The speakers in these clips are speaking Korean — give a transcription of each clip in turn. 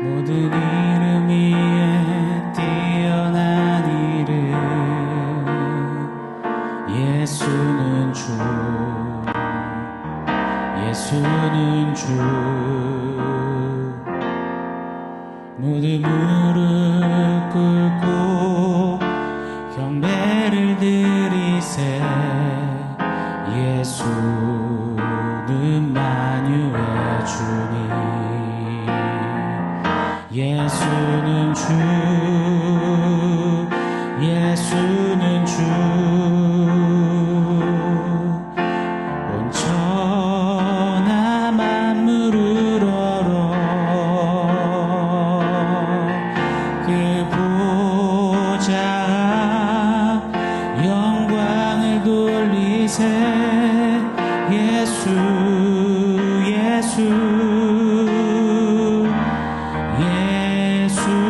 모든 이름 위에 뛰어난 이름 예수는 주, 예수는 주. 모두 무릎 꿇고 경배를 드리세. 예수는 만유의 주님, 예수는 주, 예수는 주. 온 천하 만물을 얼어 그 보좌 영광을 돌리세. 예수, 예수,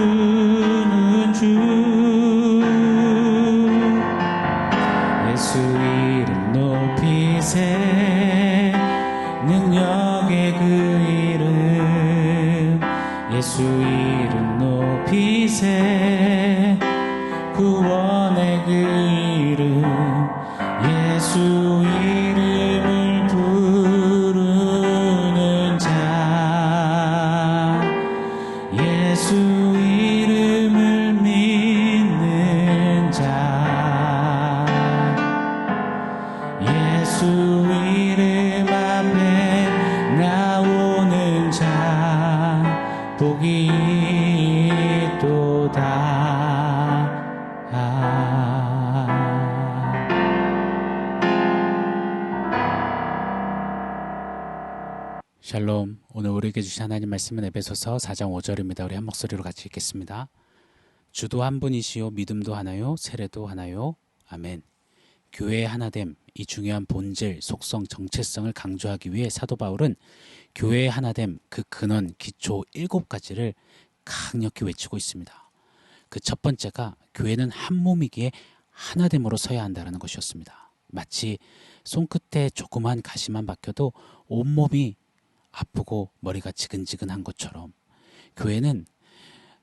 예수는 주. 예수 이름 높이세. 능력의 그 이름. 예수 이름 높이세. 구원의 그 이름. 예수 이름을 부르는 자, 예수 이름을 믿는 자, 예수 이름 앞에 나오는 자, 복이 있도다. 샬롬. 오늘 우리에게 주신 하나님 말씀은 에베소서 4장 5절입니다. 우리 한 목소리로 같이 읽겠습니다. 주도 한 분이시요 믿음도 하나요 세례도 하나요. 아멘. 교회의 하나됨, 이 중요한 본질, 속성, 정체성을 강조하기 위해 사도 바울은 교회의 하나됨, 그 근원, 기초 7가지를 강력히 외치고 있습니다. 그 첫 번째가 교회는 한 몸이기에 하나됨으로 서야 한다는 것이었습니다. 마치 손끝에 조그만 가시만 박혀도 온몸이 아프고 머리가 지근지근한 것처럼 교회는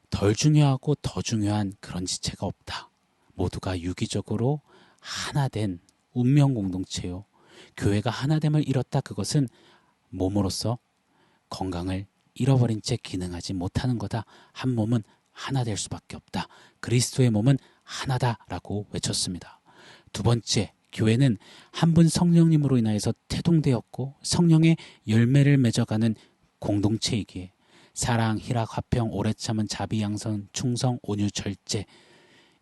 덜 중요하고 더 중요한 그런 지체가 없다. 모두가 유기적으로 하나된 운명 공동체요. 교회가 하나됨을 잃었다. 그것은 몸으로서 건강을 잃어버린 채 기능하지 못하는 거다. 한 몸은 하나 될 수밖에 없다. 그리스도의 몸은 하나다라고 외쳤습니다. 두 번째, 교회는 한 분 성령님으로 인하여서 태동되었고 성령의 열매를 맺어가는 공동체이기에 사랑, 희락, 화평, 오래 참은, 자비, 양선, 충성, 온유, 절제,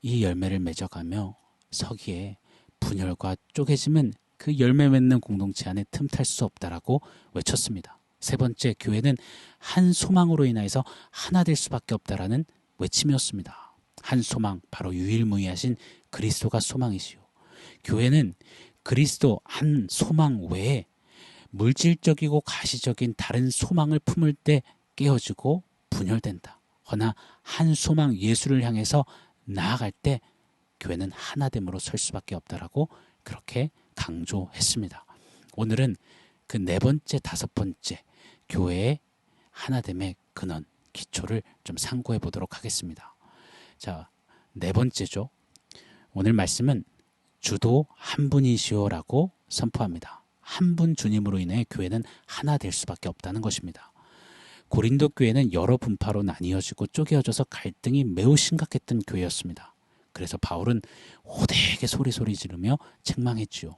이 열매를 맺어가며 서기에 분열과 쪼개짐은 그 열매 맺는 공동체 안에 틈탈 수 없다라고 외쳤습니다. 세 번째, 교회는 한 소망으로 인하여서 하나 될 수밖에 없다라는 외침이었습니다. 한 소망, 바로 유일무이하신 그리스도가 소망이시오. 교회는 그리스도 한 소망 외에 물질적이고 가시적인 다른 소망을 품을 때 깨어지고 분열된다. 허나 한 소망 예수를 향해서 나아갈 때 교회는 하나됨으로 설 수밖에 없다라고 그렇게 강조했습니다. 오늘은 그 네 번째, 다섯 번째 교회의 하나됨의 근원, 기초를 좀 상고해 보도록 하겠습니다. 자, 네 번째죠. 오늘 말씀은 주도 한 분이시오라고 선포합니다. 한 분 주님으로 인해 교회는 하나 될 수밖에 없다는 것입니다. 고린도 교회는 여러 분파로 나뉘어지고 쪼개어져서 갈등이 매우 심각했던 교회였습니다. 그래서 바울은 호되게 소리 지르며 책망했지요.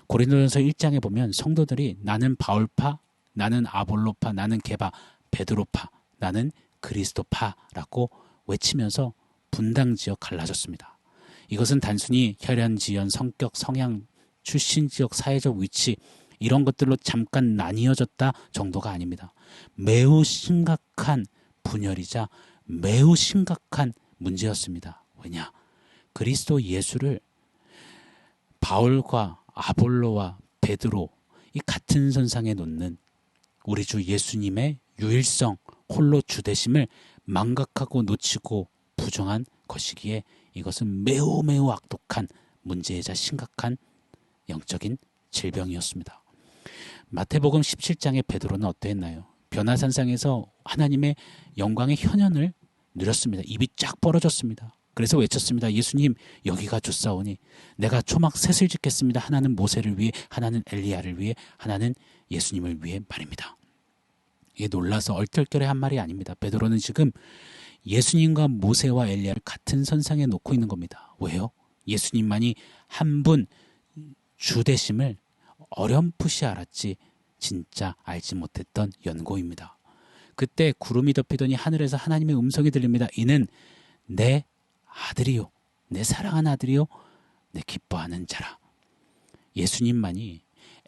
고린도전서 1장에 보면 성도들이 나는 바울파, 나는 아볼로파, 나는 게바, 베드로파, 나는 그리스도파라고 외치면서 분당지어 갈라졌습니다. 이것은 단순히 혈연, 지연, 성격, 성향, 출신 지역, 사회적 위치 이런 것들로 잠깐 나뉘어졌다 정도가 아닙니다. 매우 심각한 분열이자 매우 심각한 문제였습니다. 왜냐? 그리스도 예수를 바울과 아볼로와 베드로 이 같은 선상에 놓는 우리 주 예수님의 유일성, 홀로 주되심을 망각하고 놓치고 부정한 것이기에 이것은 매우 악독한 문제이자 심각한 영적인 질병이었습니다. 마태복음 17장의 베드로는 어떠했나요? 변화산상에서 하나님의 영광의 현현을 누렸습니다. 입이 쫙 벌어졌습니다. 그래서 외쳤습니다. 예수님, 여기가 좋사오니 내가 초막 셋을 짓겠습니다. 하나는 모세를 위해, 하나는 엘리야를 위해, 하나는 예수님을 위해 말입니다. 이게 놀라서 얼떨결에 한 말이 아닙니다. 베드로는 지금 예수님과 모세와 엘리야를 같은 선상에 놓고 있는 겁니다. 왜요? 예수님만이 한 분 주 되심을 어렴풋이 알았지 진짜 알지 못했던 연고입니다. 그때 구름이 덮이더니 하늘에서 하나님의 음성이 들립니다. 이는 내 아들이요, 내 사랑하는 아들이요, 내 기뻐하는 자라. 예수님만이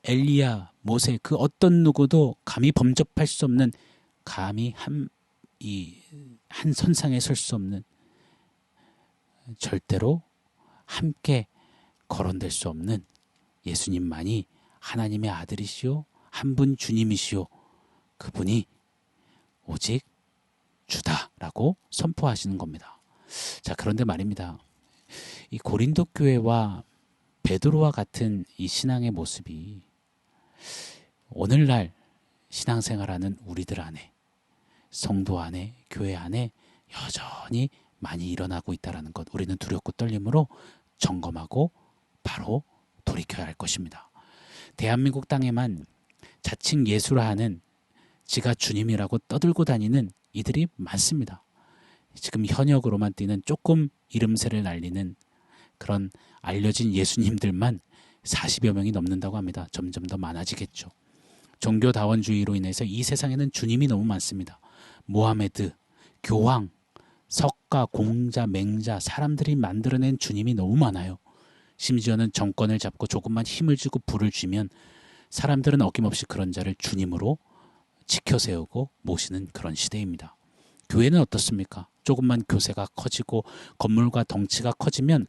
엘리야, 모세 그 어떤 누구도 감히 범접할 수 없는, 감히 한 선상에 설 수 없는, 절대로 함께 거론될 수 없는 예수님만이 하나님의 아들이시오, 한 분 주님이시오, 그분이 오직 주다라고 선포하시는 겁니다. 자, 그런데 말입니다. 이 고린도 교회와 베드로와 같은 이 신앙의 모습이 오늘날 신앙생활하는 우리들 안에, 성도 안에, 교회 안에 여전히 많이 일어나고 있다는 것, 우리는 두렵고 떨림으로 점검하고 바로 돌이켜야 할 것입니다. 대한민국 땅에만 자칭 예수라하는, 지가 주님이라고 떠들고 다니는 이들이 많습니다. 지금 현역으로만 뛰는, 조금 이름새를 날리는 그런 알려진 예수님들만 40여 명이 넘는다고 합니다. 점점 더 많아지겠죠. 종교다원주의로 인해서 이 세상에는 주님이 너무 많습니다. 모하메드, 교황, 석가, 공자, 맹자, 사람들이 만들어낸 주님이 너무 많아요. 심지어는 정권을 잡고 조금만 힘을 주고 불을 쥐면 사람들은 어김없이 그런 자를 주님으로 지켜세우고 모시는 그런 시대입니다. 교회는 어떻습니까? 조금만 교세가 커지고 건물과 덩치가 커지면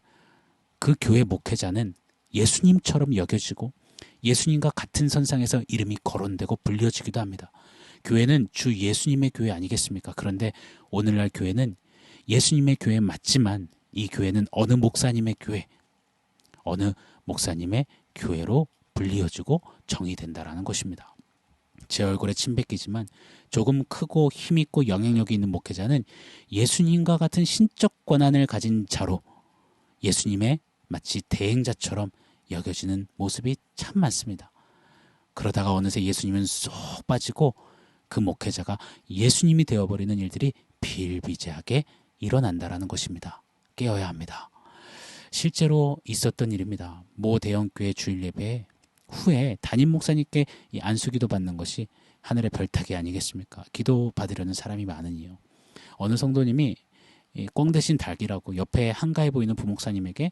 그 교회 목회자는 예수님처럼 여겨지고 예수님과 같은 선상에서 이름이 거론되고 불려지기도 합니다. 교회는 주 예수님의 교회 아니겠습니까? 그런데 오늘날 교회는 예수님의 교회 맞지만 이 교회는 어느 목사님의 교회, 어느 목사님의 교회로 불리어지고 정의된다라는 것입니다. 제 얼굴에 침 뱉기지만 조금 크고 힘있고 영향력이 있는 목회자는 예수님과 같은 신적 권한을 가진 자로 예수님의 마치 대행자처럼 여겨지는 모습이 참 많습니다. 그러다가 어느새 예수님은 쏙 빠지고 그 목회자가 예수님이 되어버리는 일들이 비일비재하게 일어난다라는 것입니다. 깨어야 합니다. 실제로 있었던 일입니다. 모 대형교회 주일 예배 후에 담임 목사님께 이 안수기도 받는 것이 하늘의 별따기 아니겠습니까? 기도 받으려는 사람이 많으니요. 어느 성도님이 꽝 대신 닭이라고 옆에 한가해 보이는 부목사님에게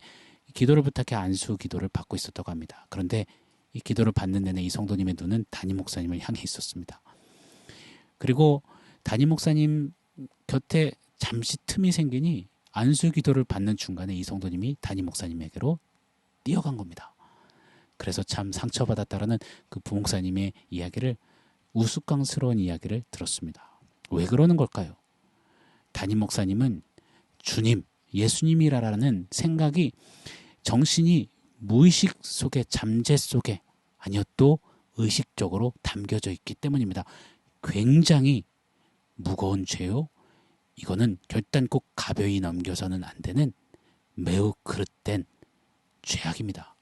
기도를 부탁해 안수 기도를 받고 있었다고 합니다. 그런데 이 기도를 받는 내내 이 성도님의 눈은 담임 목사님을 향해 있었습니다. 그리고 담임 목사님 곁에 잠시 틈이 생기니 안수 기도를 받는 중간에 이 성도님이 담임 목사님에게로 뛰어간 겁니다. 그래서 참 상처받았다라는 그 부목사님의 이야기를, 우스꽝스러운 이야기를 들었습니다. 왜 그러는 걸까요? 담임 목사님은 주님, 예수님이라는 생각이 정신이 무의식 속에, 잠재 속에, 아니요 또 의식적으로 담겨져 있기 때문입니다. 굉장히 무거운 죄요. 이거는 결단코 가벼이 넘겨서는 안 되는 매우 그릇된 죄악입니다.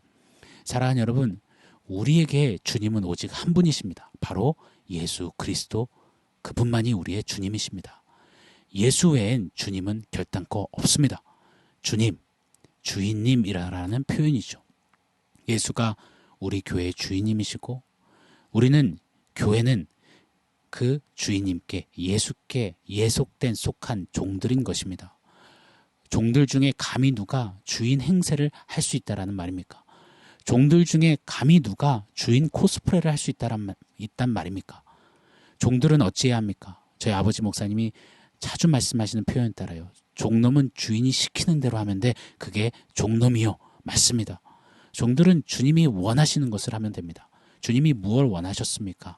사랑하는 여러분, 우리에게 주님은 오직 한 분이십니다. 바로 예수 그리스도, 그분만이 우리의 주님이십니다. 예수 외엔 주님은 결단코 없습니다. 주님, 주인님이라는 표현이죠. 예수가 우리 교회의 주인님이시고 우리는, 교회는 그 주인님께, 예수께 예속된, 속한 종들인 것입니다. 종들 중에 감히 누가 주인 행세를 할 수 있다라는 말입니까? 종들 중에 감히 누가 주인 코스프레를 할 수 있단 말입니까? 종들은 어찌해야 합니까? 저희 아버지 목사님이 자주 말씀하시는 표현 따라요. 종놈은 주인이 시키는 대로 하면 돼. 그게 종놈이요. 맞습니다. 종들은 주님이 원하시는 것을 하면 됩니다. 주님이 무엇을 원하셨습니까?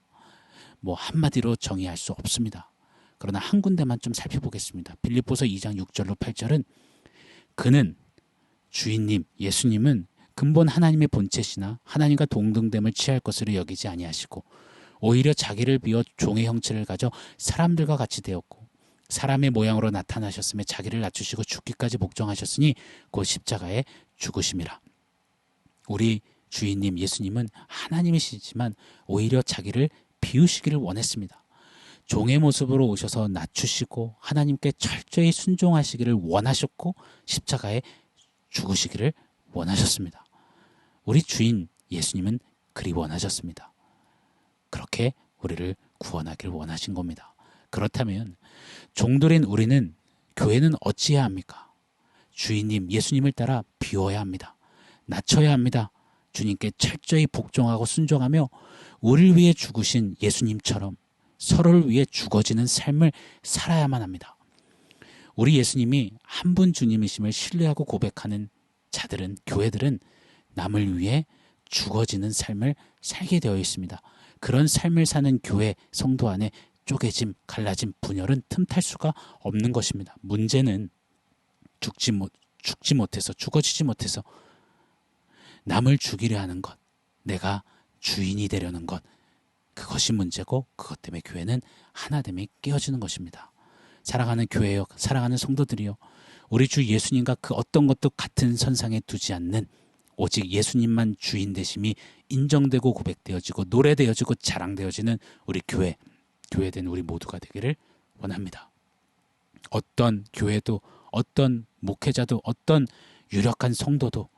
뭐 한마디로 정의할 수 없습니다. 그러나 한 군데만 좀 살펴보겠습니다. 빌립보서 2장 6절로 8절은 그는, 주인님, 예수님은 근본 하나님의 본체시나 하나님과 동등됨을 취할 것으로 여기지 아니하시고 오히려 자기를 비워 종의 형체를 가져 사람들과 같이 되었고 사람의 모양으로 나타나셨으며 자기를 낮추시고 죽기까지 복종하셨으니 곧 십자가에 죽으심이라. 우리 주인님 예수님은 하나님이시지만 오히려 자기를 비우시기를 원했습니다. 종의 모습으로 오셔서 낮추시고 하나님께 철저히 순종하시기를 원하셨고 십자가에 죽으시기를 원하셨습니다. 우리 주인 예수님은 그리 원하셨습니다. 그렇게 우리를 구원하기를 원하신 겁니다. 그렇다면 종들인 우리는 교회는 어찌해야 합니까? 주인님 예수님을 따라 비워야 합니다. 낮춰야 합니다. 주님께 철저히 복종하고 순종하며 우리를 위해 죽으신 예수님처럼 서로를 위해 죽어지는 삶을 살아야만 합니다. 우리 예수님이 한 분 주님이심을 신뢰하고 고백하는 자들은, 교회들은 남을 위해 죽어지는 삶을 살게 되어 있습니다. 그런 삶을 사는 교회 성도 안에 쪼개짐, 갈라짐, 분열은 틈탈 수가 없는 것입니다. 문제는 죽지 못해서, 죽어지지 못해서 남을 죽이려 하는 것, 내가 주인이 되려는 것, 그것이 문제고 그것 때문에 교회는 하나됨이 깨어지는 것입니다. 사랑하는 교회요, 사랑하는 성도들이요, 우리 주 예수님과 그 어떤 것도 같은 선상에 두지 않는 오직 예수님만 주인 되심이 인정되고 고백되어지고 노래되어지고 자랑되어지는 우리 교회된 우리 모두가 되기를 원합니다. 어떤 교회도, 어떤 목회자도, 어떤 유력한 성도도,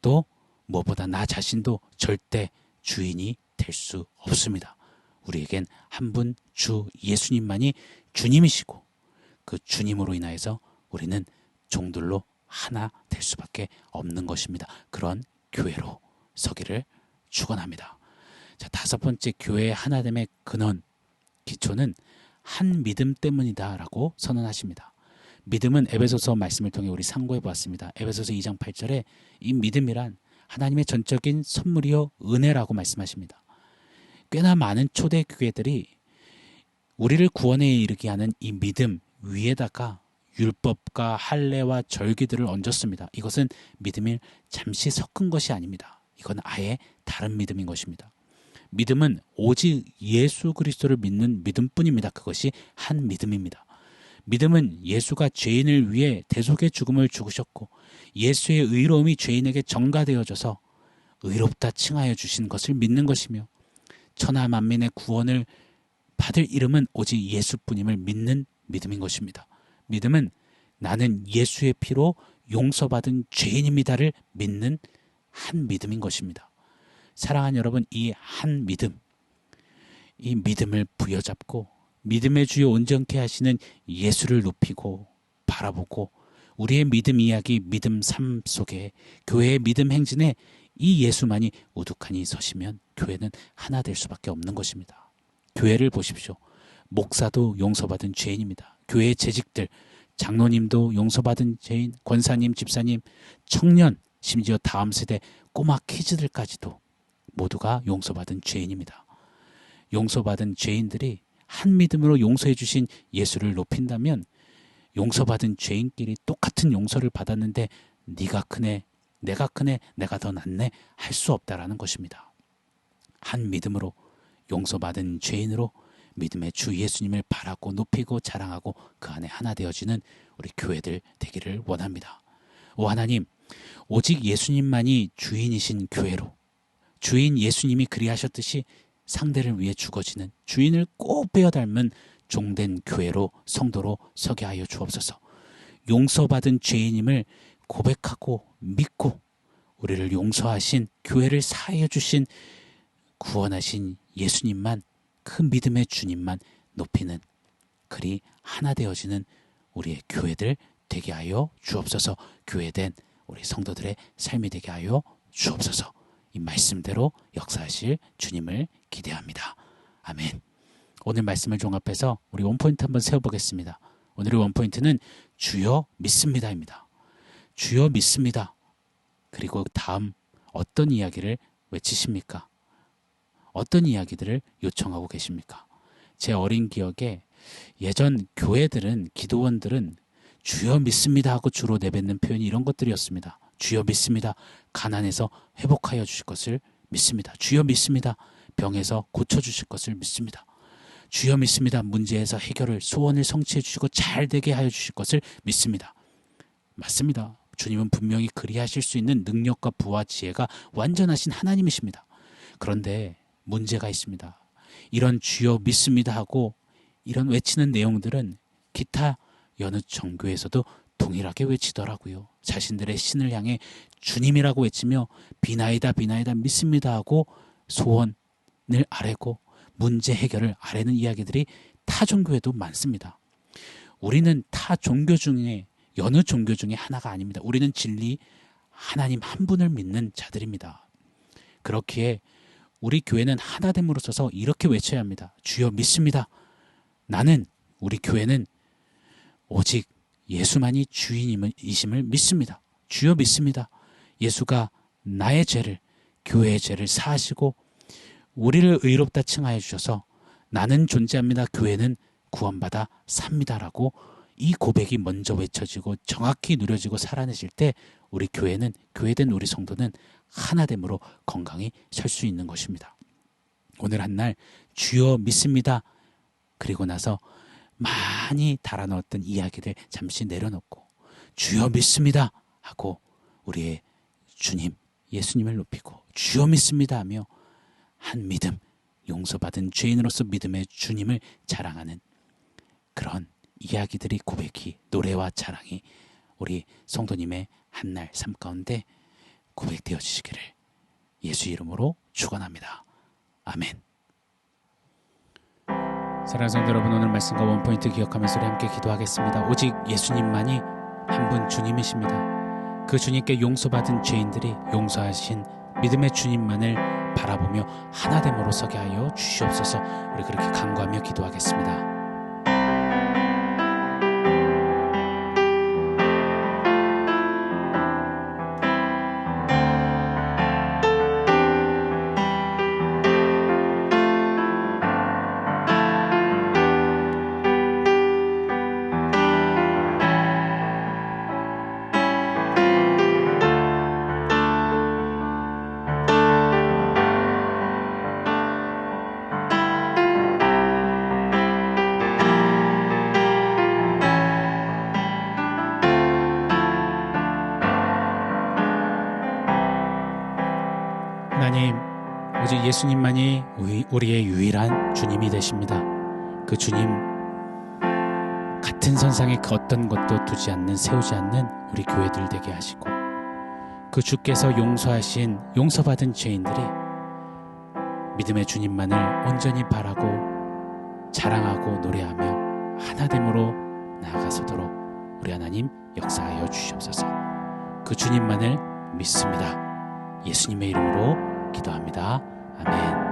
또 무엇보다 나 자신도 절대 주인이 될 수 없습니다. 우리에겐 한 분 주 예수님만이 주님이시고 그 주님으로 인하여서 우리는 종들로 하나 될 수밖에 없는 것입니다. 그런 교회로 서기를 축원합니다. 자, 다섯 번째, 교회의 하나됨의 근원, 기초는 한 믿음 때문이다라고 선언하십니다. 믿음은 에베소서 말씀을 통해 우리 상고해 보았습니다. 에베소서 2장 8절에 이 믿음이란 하나님의 전적인 선물이요 은혜라고 말씀하십니다. 꽤나 많은 초대 교회들이 우리를 구원에 이르게 하는 이 믿음 위에다가 율법과 할례와 절기들을 얹었습니다. 이것은 믿음을 잠시 섞은 것이 아닙니다. 이건 아예 다른 믿음인 것입니다. 믿음은 오직 예수 그리스도를 믿는 믿음뿐입니다. 그것이 한 믿음입니다. 믿음은 예수가 죄인을 위해 대속의 죽음을 죽으셨고 예수의 의로움이 죄인에게 전가되어져서 의롭다 칭하여 주신 것을 믿는 것이며 천하 만민의 구원을 받을 이름은 오직 예수뿐임을 믿는 믿음인 것입니다. 믿음은 나는 예수의 피로 용서받은 죄인입니다를 믿는 한 믿음인 것입니다. 사랑하는 여러분, 이 한 믿음, 이 믿음을 부여잡고 믿음의 주요 온전케 하시는 예수를 높이고 바라보고 우리의 믿음 이야기, 믿음 삶 속에 교회의 믿음 행진에 이 예수만이 우두카니 서시면 교회는 하나 될 수밖에 없는 것입니다. 교회를 보십시오. 목사도 용서받은 죄인입니다. 교회의 재직들, 장로님도 용서받은 죄인, 권사님, 집사님, 청년, 심지어 다음 세대 꼬마 키즈들까지도 모두가 용서받은 죄인입니다. 용서받은 죄인들이 한 믿음으로 용서해 주신 예수를 높인다면 용서받은 죄인끼리 똑같은 용서를 받았는데 네가 크네, 내가 크네, 내가 더 낫네 할 수 없다라는 것입니다. 한 믿음으로 용서받은 죄인으로 믿음의 주 예수님을 바라고 높이고 자랑하고 그 안에 하나 되어지는 우리 교회들 되기를 원합니다. 오 하나님, 오직 예수님만이 주인이신 교회로 주인 예수님이 그리하셨듯이 상대를 위해 죽어지는 주인을 꼭 빼어 닮은 종된 교회로 성도로 서게 하여 주옵소서. 용서받은 죄인임을 고백하고 믿고 우리를 용서하신 교회를 사하여 주신 구원하신 예수님만, 그 믿음의 주님만 높이는 그리 하나 되어지는 우리의 교회들 되게 하여 주옵소서. 교회된 우리 성도들의 삶이 되게 하여 주옵소서. 이 말씀대로 역사하실 주님을 기대합니다. 아멘. 오늘 말씀을 종합해서 우리 원포인트 한번 세워보겠습니다. 오늘의 원포인트는 주여 믿습니다입니다. 주여 믿습니다. 그리고 다음 어떤 이야기를 외치십니까? 어떤 이야기들을 요청하고 계십니까? 제 어린 기억에 예전 교회들은, 기도원들은 주여 믿습니다 하고 주로 내뱉는 표현이 이런 것들이었습니다. 주여 믿습니다. 가난해서 회복하여 주실 것을 믿습니다. 주여 믿습니다. 병에서 고쳐주실 것을 믿습니다. 주여 믿습니다. 문제에서 해결을, 소원을 성취해 주시고 잘 되게 하여 주실 것을 믿습니다. 맞습니다. 주님은 분명히 그리하실 수 있는 능력과 부와 지혜가 완전하신 하나님이십니다. 그런데 문제가 있습니다. 이런 주여 믿습니다 하고 이런 외치는 내용들은 기타 여느 종교에서도 동일하게 외치더라고요. 자신들의 신을 향해 주님이라고 외치며 비나이다 비나이다 믿습니다 하고 소원을 아뢰고 문제 해결을 아뢰는 이야기들이 타 종교에도 많습니다. 우리는 타 종교 중에 여느 종교 중에 하나가 아닙니다. 우리는 진리 하나님 한 분을 믿는 자들입니다. 그렇기에 우리 교회는 하나됨으로 서서 이렇게 외쳐야 합니다. 주여 믿습니다. 우리 교회는 오직 예수만이 주인이심을 믿습니다. 주여 믿습니다. 예수가 나의 죄를, 교회의 죄를 사하시고 우리를 의롭다 칭하여 주셔서 나는 존재합니다. 교회는 구원받아 삽니다라고 이 고백이 먼저 외쳐지고 정확히 누려지고 살아내실 때 우리 교회는, 교회된 우리 성도는 하나됨으로 건강히 설 수 있는 것입니다. 오늘 한날 주여 믿습니다. 그리고 나서 많이 달아넣었던 이야기를 잠시 내려놓고 주여 믿습니다 하고 우리의 주님 예수님을 높이고 주여 믿습니다 하며 한 믿음, 용서받은 죄인으로서 믿음의 주님을 자랑하는 그런 이야기들이, 고백이, 노래와 자랑이 우리 성도님의 한날 삶 가운데 고백되어 주시기를 예수 이름으로 축원합니다. 아멘. 사랑하는 성도 여러분, 오늘 말씀과 원포인트 기억하면서 우리 함께 기도하겠습니다. 오직 예수님만이 한 분 주님이십니다. 그 주님께 용서받은 죄인들이 용서하신 믿음의 주님만을 바라보며 하나됨으로 서게 하여 주시옵소서. 우리 그렇게 간구하며 기도하겠습니다. 하나님, 오직 예수님만이 우리의 유일한 주님이 되십니다. 그 주님 같은 선상에 그 어떤 것도 두지 않는, 세우지 않는 우리 교회들 되게 하시고 그 주께서 용서하신 용서받은 죄인들이 믿음의 주님만을 온전히 바라고 자랑하고 노래하며 하나됨으로 나아가서도록 우리 하나님 역사하여 주시옵소서. 그 주님만을 믿습니다. 예수님의 이름으로 기도합니다. 아멘.